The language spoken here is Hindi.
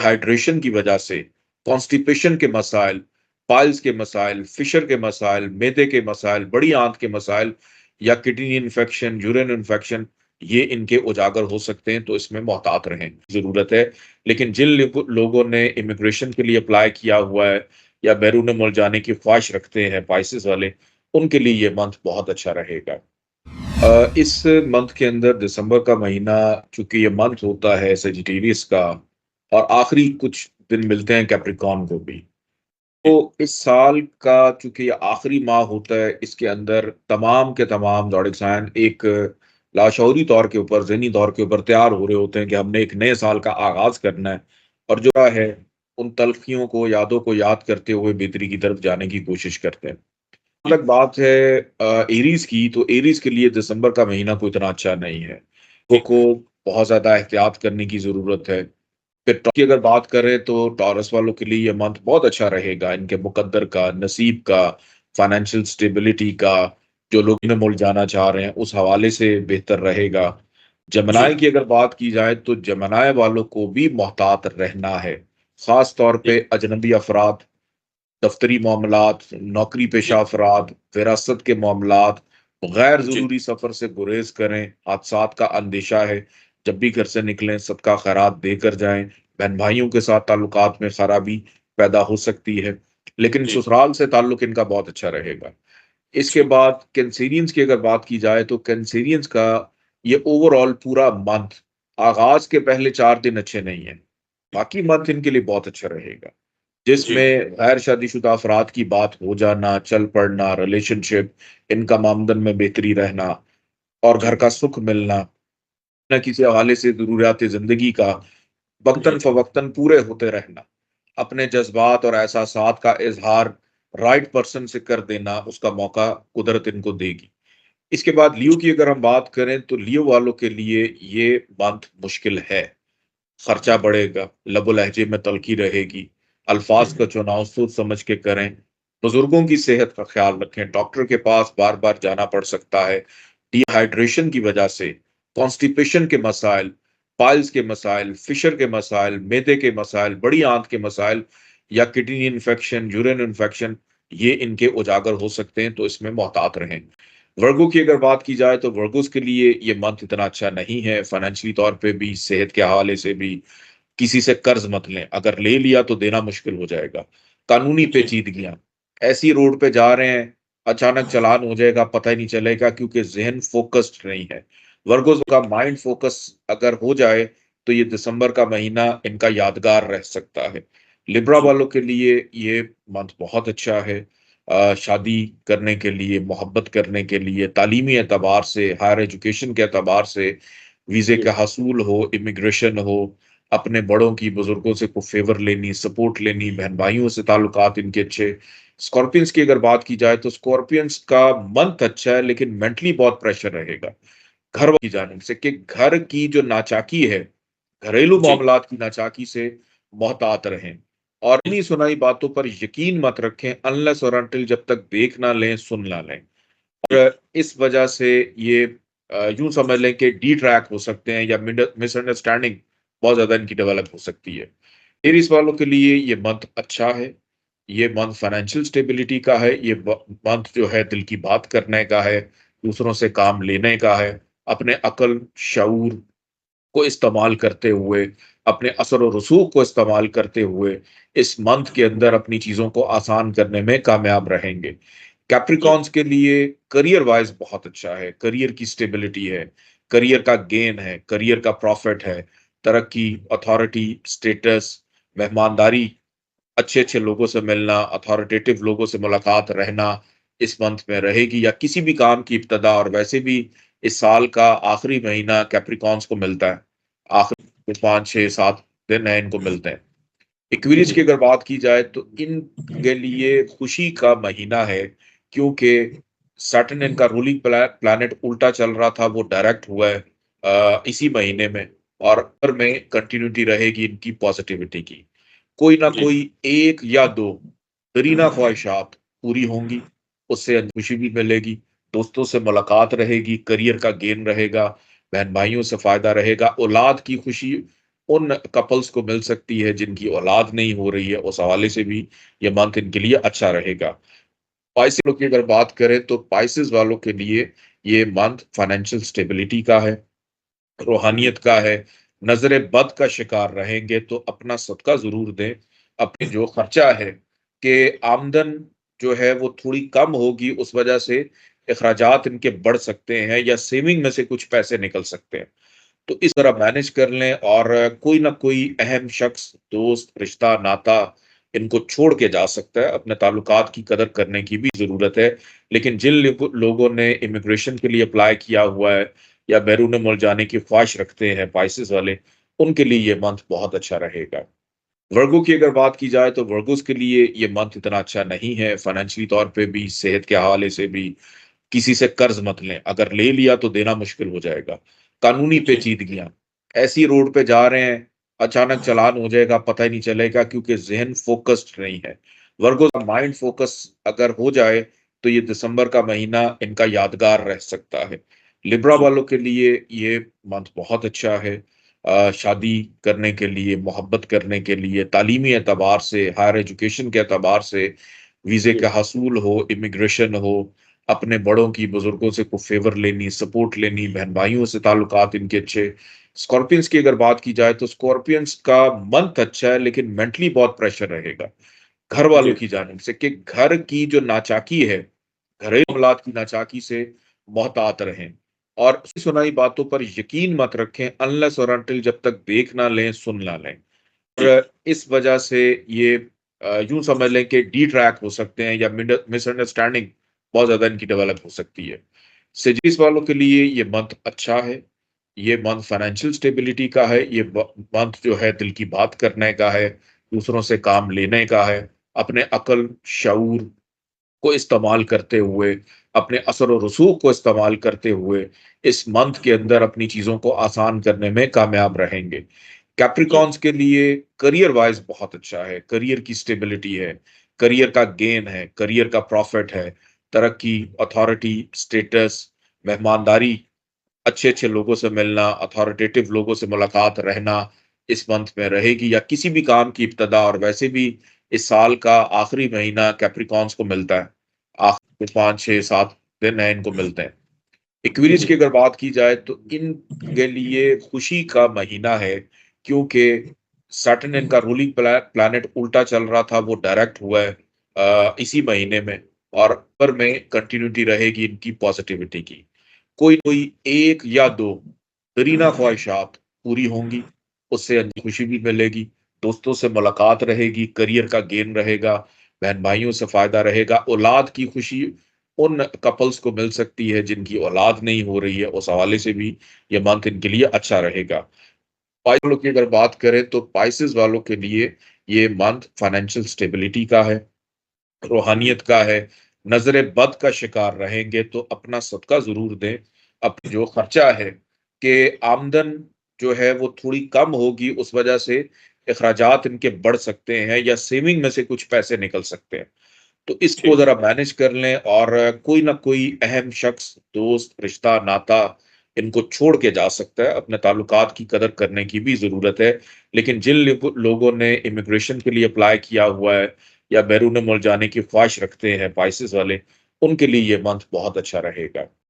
डिहाइड्रेशन की वजह से, कॉन्स्टिपेशन के मसाइल, पाइल्स के मसाइल, फिशर के मसाइल, मैदे के मसाइल, बड़ी आंत के मसाइल या किडनी इन्फेक्शन, यूरिन इन्फेक्शन, ये इनके उजागर हो सकते हैं, तो इसमें मोहतात रहें जरूरत है। लेकिन जिन लोगों ने इमिग्रेशन के लिए अप्लाई किया हुआ है या बैरून मुल्क जाने की ख्वाहिश रखते हैं पाइसेस वाले, उनके लिए ये मंथ बहुत अच्छा रहेगा। इस मंथ के अंदर दिसंबर का महीना, चूंकि ये मंथ होता है सेजिटेरियस का, और आखिरी कुछ दिन मिलते हैं कैप्रिकॉर्न को भी, तो इस साल का चूंकि ये आखिरी माह होता है, इसके अंदर तमाम के तमाम ज़ोडिक साइन एक लाशऊरी तौर के ऊपर, ज़हनी तौर के ऊपर तैयार हो रहे होते हैं कि हमने एक नए साल का आगाज करना है, और जो है उन तलखियों को, यादों को याद करते हुए बेहतरी की तरफ जाने की कोशिश करते हैं। अलग बात है एरीज की, तो एरीज के लिए दिसंबर का महीना कोई इतना अच्छा नहीं है। लोगों को बहुत ज्यादा एहतियात करने की जरूरत है। फिर की अगर बात करें तो टॉरस वालों के लिए ये मंथ बहुत अच्छा रहेगा, इनके मुकद्दर का, नसीब का, फाइनेंशियल स्टेबिलिटी का, जो लोग इन्हें मुल्क जाना चाह रहे हैं उस हवाले से बेहतर रहेगा। जमनाय की अगर बात की जाए तो जमनाय वालों को भी मोहतात रहना है, खास तौर पे अजनबी अफराद, दफ्तरी मामलात, नौकरी पेशा अफराद, विरासत के मामलात, गैर जरूरी सफर से गुरेज करें। हादसात का अंदेशा है, जब भी घर से निकलें सदका खैरात देकर जाएं। बहन भाइयों के साथ ताल्लुकात में खराबी पैदा हो सकती है, लेकिन ससुराल से ताल्लुक इनका बहुत अच्छा रहेगा। इसके बाद कैंसेरियंस की अगर बात की जाए तो कैंसेरियंस का ये ओवरऑल पूरा मंथ, आगाज के पहले 4 दिन अच्छे नहीं है, बाकी मंथ इनके लिए बहुत अच्छा रहेगा, जिसमें गैर शादीशुदा अफराद की बात हो जाना, चल पड़ना, रिलेशनशिप, इनकम आमदन में बेहतरी रहना और घर का सुख मिलना, न किसी हवाले से जरूरियात जिंदगी का वक्तन फवक्तन पूरे होते रहना, अपने जज्बात और एहसासात का इजहार राइट पर्सन से कर देना, उसका मौका कुदरत इनको देगी। इसके बाद लियो की अगर हम बात करें तो लियो वालों के लिए ये मंथ मुश्किल है। खर्चा बढ़ेगा, लबो लहजे में तल्खी रहेगी, अल्फाज का चुनाव सोच समझ के करें, बुजुर्गों की सेहत का ख्याल रखें, डॉक्टर के पास बार बार जाना पड़ सकता है। डिहाइड्रेशन की वजह से, कॉन्स्टिपेशन के मसाइल, पाइल्स के मसाइल, फिशर के मसाइल, मैदे के मसाइल, बड़ी आंत के मसाइल या किडनी इन्फेक्शन, यूरिन इन्फेक्शन, ये इनके उजागर हो सकते हैं, तो इसमें मोहतात रहें। वर्गों की अगर बात की जाए तो वर्गोस के लिए ये मंथ इतना अच्छा नहीं है, फाइनेंशियली तौर पे भी, सेहत के हवाले से भी। किसी से कर्ज मत लें, अगर ले लिया तो देना मुश्किल हो जाएगा। कानूनी पेचीदगियां, ऐसी रोड पे जा रहे हैं, अचानक चालान हो जाएगा, पता ही नहीं चलेगा, क्योंकि जहन फोकस्ड नहीं है। वर्गोस का माइंड फोकस अगर हो जाए तो ये दिसंबर का महीना इनका यादगार रह सकता है। लिब्रा वालों के लिए ये मंथ बहुत अच्छा है, शादी करने के लिए, मोहब्बत करने के लिए, तालीमी एतबार से, हायर एजुकेशन के एतबार से, वीजे का हसूल हो, इमिग्रेशन हो, अपने बड़ों की, बुजुर्गों से को फेवर लेनी, सपोर्ट लेनी, बहन भाइयों से ताल्लुकात इनके अच्छे। स्कॉर्पियंस की अगर बात की जाए तो स्कॉर्पियंस का मंथ अच्छा है, लेकिन मेंटली बहुत प्रेशर रहेगा घर की जानिब से, कि घर की जो नाचाकी है, घरेलू मामलात की नाचाकी से मोहतात रहें, और नहीं सुनाई बातों पर यकीन मत रखें अनलेस और अनटिल, जब तक देख ना लें, सुन ना लें। और इस वजह से ये यूं समझ लें कि डी ट्रैक हो सकते हैं या मिसअंडरस्टैंडिंग बहुत ज्यादा इनकी डेवलप हो सकती है। एरीज वालों के लिए ये मंथ अच्छा है, ये मंथ फाइनेंशियल स्टेबिलिटी का है, ये मंथ जो है दिल की बात करने का है, दूसरों से काम लेने का है, अपने अकल शऊर को इस्तेमाल करते हुए, अपने असर और रसूख को इस्तेमाल करते हुए इस मंथ के अंदर अपनी चीजों को आसान करने में कामयाब रहेंगे। कैप्रिकॉन्स के लिए करियर वाइज बहुत अच्छा है, करियर की स्टेबिलिटी है, करियर का गेन है, करियर का प्रॉफिट है, तरक्की, अथॉरिटी, स्टेटस, मेहमानदारी, अच्छे अच्छे लोगों से मिलना, अथॉरिटेटिव लोगों से मुलाकात रहना इस मंथ में रहेगी, या किसी भी काम की इब्तदा। और वैसे भी इस साल का आखिरी महीना कैप्रिकॉन्स को मिलता है, आखिरी 5 6 7 दिन है इनको मिलते हैं। इक्विरीज की अगर बात की जाए तो इनके लिए खुशी का महीना है, क्योंकि सैटर्न इनका रूलिंग प्लैनेट उल्टा चल रहा था, वो डायरेक्ट हुआ है इसी महीने में, और में कंटिन्यूटी रहेगी इनकी पॉजिटिविटी की। कोई ना कोई एक या दो दरीना ख्वाहिशात पूरी होंगी, उससे खुशी भी मिलेगी, दोस्तों से मुलाकात रहेगी, करियर का गेन रहेगा, बहन भाइयों से फायदा रहेगा, औलाद की खुशी उन कपल्स को मिल सकती है जिनकी औलाद नहीं हो रही है। उस हवाले से भी ये मंथ इनके लिए अच्छा रहेगा। पाइसेस वालों की अगर बात करें तो पाइसेस वालों के लिए ये मंथ फाइनेंशियल स्टेबिलिटी का है, रूहानियत का है। नजर बद का शिकार रहेंगे तो अपना सदका जरूर दें। अपने जो खर्चा है कि आमदन जो है वो थोड़ी कम होगी, उस वजह से अखराजात इनके बढ़ सकते हैं या सेविंग में से कुछ पैसे निकल सकते हैं। तो इस तरह मैनेज कर लें और कोई ना कोई अहम शख्स, दोस्त, रिश्ता, नाता इनको छोड़ के जा सकता है। अपने ताल्लुकात की कदर करने की भी जरूरत है। लेकिन जिन लोगों ने इमिग्रेशन के लिए अप्लाई किया हुआ है या बैरून मुल्क जाने की ख्वाहिश रखते हैं, पाइसेस वाले, उनके लिए ये मंथ बहुत अच्छा रहेगा। वर्गो की अगर बात की जाए तो वर्गोस के लिए ये मंथ इतना अच्छा नहीं है, फाइनेंशियली तौर पे भी, सेहत के हवाले से भी। किसी से कर्ज मत लें, अगर ले लिया तो देना मुश्किल हो जाएगा। कानूनी जी। पेचीदगियां, ऐसी रोड पे जा रहे हैं, अचानक चालान हो जाएगा, पता ही नहीं चलेगा, क्योंकि जहन फोकस्ड नहीं है। वर्गो का माइंड फोकस अगर हो जाए तो ये दिसंबर का महीना इनका यादगार रह सकता है। लिब्रा जी। वालों के लिए ये मंथ बहुत अच्छा है। शादी करने के लिए, मोहब्बत करने के लिए, तालीमी एतबार से, हायर एजुकेशन के एतबार से, वीजे जी। का हसूल हो, इमिग्रेशन हो, अपने बड़ों की, बुजुर्गों से को फेवर लेनी, सपोर्ट लेनी, बहन भाइयों से ताल्लुकात इनके अच्छे। स्कॉर्पियंस की अगर बात की जाए तो स्कॉर्पियंस का मंथ अच्छा है, लेकिन मेंटली बहुत प्रेशर रहेगा घर वालों जी। की जानिब से कि घर की जो नाचाकी है, घरेलू मामलात की नाचाकी से मोहतात रहें। और सुनाई बातों पर यकीन मत रखें अनलेस और अनटिल, जब तक देख ना लें, सुन ना लें। जी। और इस वजह से ये यूं समझ लें कि डी ट्रैक हो सकते हैं या मिसअंडरस्टैंडिंग बहुत ज्यादा इनकी डेवलप हो सकती है। सिजीस वालों के लिए ये मंथ अच्छा है। ये मंथ फाइनेंशियल स्टेबिलिटी का है। ये मंथ जो है दिल की बात करने का है, दूसरों से काम लेने का है। अपने अकल, शऊर को इस्तेमाल करते हुए, अपने असर और रसूख को इस्तेमाल करते हुए इस मंथ के अंदर अपनी चीजों को आसान करने में कामयाब रहेंगे। जी। कैप्रिकॉन्स के लिए करियर वाइज बहुत अच्छा है, करियर की स्टेबिलिटी है, करियर का गेन है, करियर का प्रॉफिट है, तरक्की, अथॉरिटी, स्टेटस, मेहमानदारी, अच्छे अच्छे लोगों से मिलना, अथॉरिटेटिव लोगों से मुलाकात रहना इस मंथ में रहेगी, या किसी भी काम की इब्तदा। और वैसे भी इस साल का आखिरी महीना कैप्रिकॉन्स को मिलता है, आखिरी 5 6 7 दिन है इनको मिलते हैं। इक्विरीज जी। की अगर बात की जाए तो इनके लिए खुशी का महीना है, क्योंकि सैटर्न इनका रूलिंग प्लैनेट उल्टा चल रहा था, वो डायरेक्ट हुआ है इसी महीने में। और पर में कंटिन्यूटी रहेगी इनकी पॉजिटिविटी की। कोई कोई एक या दो दरीना ख्वाहिशात पूरी होंगी, उससे अंदर खुशी भी मिलेगी, दोस्तों से मुलाकात रहेगी, करियर का गेन रहेगा, बहन भाइयों से फायदा रहेगा, औलाद की खुशी उन कपल्स को मिल सकती है जिनकी औलाद नहीं हो रही है। उस हवाले से भी ये मंथ इनके लिए अच्छा रहेगा। पाइस वालों की अगर बात करें तो पाइसेस वालों के लिए ये मंथ फाइनेंशियल स्टेबिलिटी का है, रूहानियत का है। नजर बद का शिकार रहेंगे तो अपना सदका जरूर दें। अपने जो खर्चा है कि आमदन जो है वो थोड़ी कम होगी, उस वजह से अखराजात इनके बढ़ सकते हैं या सेविंग में से कुछ पैसे निकल सकते हैं। तो इसको जी। जरा मैनेज कर लें और कोई ना कोई अहम शख्स, दोस्त, रिश्ता, नाता इनको छोड़ के जा सकता है। अपने ताल्लुकात की कदर करने की भी जरूरत है। लेकिन जिन लोगों ने इमिग्रेशन के लिए अप्लाई किया हुआ है या बैरून मुल्क जाने की ख्वाहिश रखते हैं, पाइसेस वाले, उनके लिए ये मंथ बहुत अच्छा रहेगा।